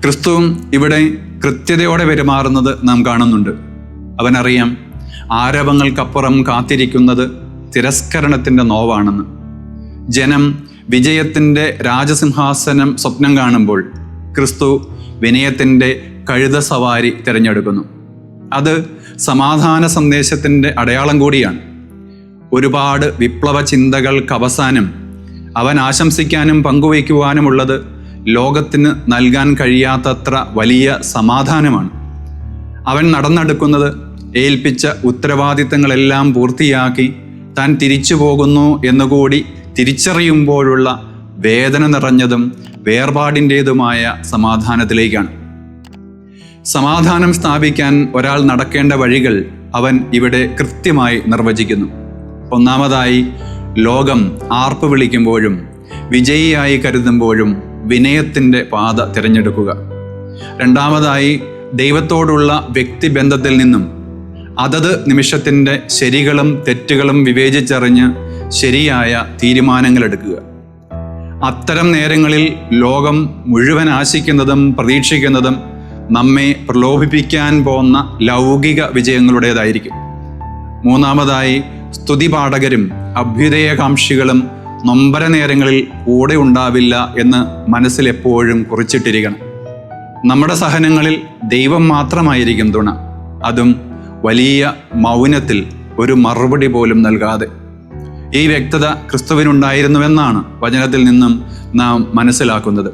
ക്രിസ്തുവും ഇവിടെ കൃത്യതയോടെ പെരുമാറുന്നത് നാം കാണുന്നുണ്ട്. അവനറിയാം ആരവങ്ങൾക്കപ്പുറം കാത്തിരിക്കുന്നത് തിരസ്കരണത്തിൻ്റെ നോവാണെന്ന്. ജനം വിജയത്തിൻ്റെ രാജസിംഹാസനം സ്വപ്നം കാണുമ്പോൾ ക്രിസ്തു വിനയത്തിൻ്റെ കഴുത സവാരി തിരഞ്ഞെടുക്കുന്നു. അത് സമാധാന സന്ദേശത്തിൻ്റെ അടയാളം കൂടിയാണ്. ഒരുപാട് വിപ്ലവ ചിന്തകൾക്ക് അവസാനം അവൻ ആശംസിക്കാനും പങ്കുവയ്ക്കുവാനുമുള്ളത് ലോകത്തിന് നൽകാൻ കഴിയാത്തത്ര വലിയ സമാധാനമാണ്. അവൻ നടന്നെടുക്കുന്നത് ഏൽപ്പിച്ച ഉത്തരവാദിത്തങ്ങളെല്ലാം പൂർത്തിയാക്കി താൻ തിരിച്ചു പോകുന്നു എന്നുകൂടി തിരിച്ചറിയുമ്പോഴുള്ള വേദന നിറഞ്ഞതും വേർപാടിൻ്റേതുമായ സമാധാനത്തിലേക്കാണ്. സമാധാനം സ്ഥാപിക്കാൻ ഒരാൾ നടക്കേണ്ട വഴികൾ അവൻ ഇവിടെ കൃത്യമായി നിർവചിക്കുന്നു. ഒന്നാമതായി, ലോകം ആർപ്പ് വിളിക്കുമ്പോഴും വിജയിയായി കരുതുമ്പോഴും വിനയത്തിൻ്റെ പാത തിരഞ്ഞെടുക്കുക. രണ്ടാമതായി, ദൈവത്തോടുള്ള വ്യക്തിബന്ധത്തിൽ നിന്നും അതത് നിമിഷത്തിൻ്റെ ശരികളും തെറ്റുകളും വിവേചിച്ചറിഞ്ഞ് ശരിയായ തീരുമാനങ്ങളെടുക്കുക. അത്തരം നേരങ്ങളിൽ ലോകം മുഴുവൻ ആശിക്കുന്നതും പ്രതീക്ഷിക്കുന്നതും നമ്മെ പ്രലോഭിപ്പിക്കാൻ പോന്ന ലൗകിക വിജയങ്ങളുടേതായിരിക്കും. മൂന്നാമതായി, സ്തുതിപാഠകരും അഭ്യുദയകാംക്ഷികളും നൊമ്പര നേരങ്ങളിൽ കൂടെ ഉണ്ടാവില്ല എന്ന് മനസ്സിൽ എപ്പോഴും കുറിച്ചിട്ടിരിക്കണം. നമ്മുടെ സഹനങ്ങളിൽ ദൈവം മാത്രമായിരിക്കും തുണ, അതും വലിയ മൗനത്തിൽ ഒരു മറുപടി പോലും നൽകാതെ. ഈ വ്യക്തത ക്രിസ്തുവിനുണ്ടായിരുന്നുവെന്നാണ് വചനത്തിൽ നിന്നും നാം മനസ്സിലാക്കുന്നത്.